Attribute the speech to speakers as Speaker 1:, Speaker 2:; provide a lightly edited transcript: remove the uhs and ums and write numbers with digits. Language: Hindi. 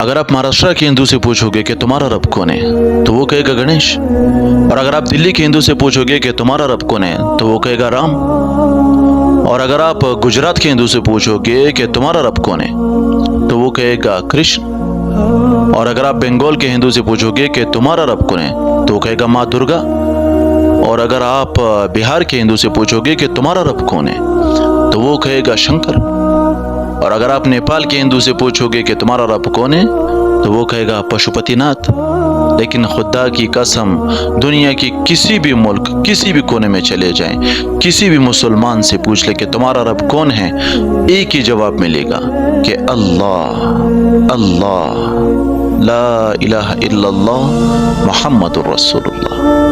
Speaker 1: अगर आप महाराष्ट्र के हिंदू से पूछोगे कि तुम्हारा रब कौन है तो वो कहेगा गणेश। और अगर आप दिल्ली के हिंदू से पूछोगे कि तुम्हारा रब कौन है तो वो कहेगा राम। और अगर आप गुजरात के हिंदू से पूछोगे कि तुम्हारा रब कौन है तो वो कहेगा कृष्ण। और अगर आप बंगाल के हिंदू से पूछोगे कि तुम्हारा रब कौन है तो वो कहेगा माँ दुर्गा। और अगर आप बिहार के हिंदू से पूछोगे कि तुम्हारा रब कौन है तो वो कहेगा शंकर। और अगर आप नेपाल के हिंदू से पूछोगे कि तुम्हारा रब कौन है तो वो कहेगा पशुपतिनाथ। लेकिन खुदा की कसम, दुनिया की किसी भी मुल्क, किसी भी कोने में चले जाएं, किसी भी मुसलमान से पूछ ले कि तुम्हारा रब कौन है, एक ही जवाब मिलेगा कि अल्लाह, अल्लाह, ला इलाहा इल्लल्लाह, मुहम्मदुर रसूलुल्लाह।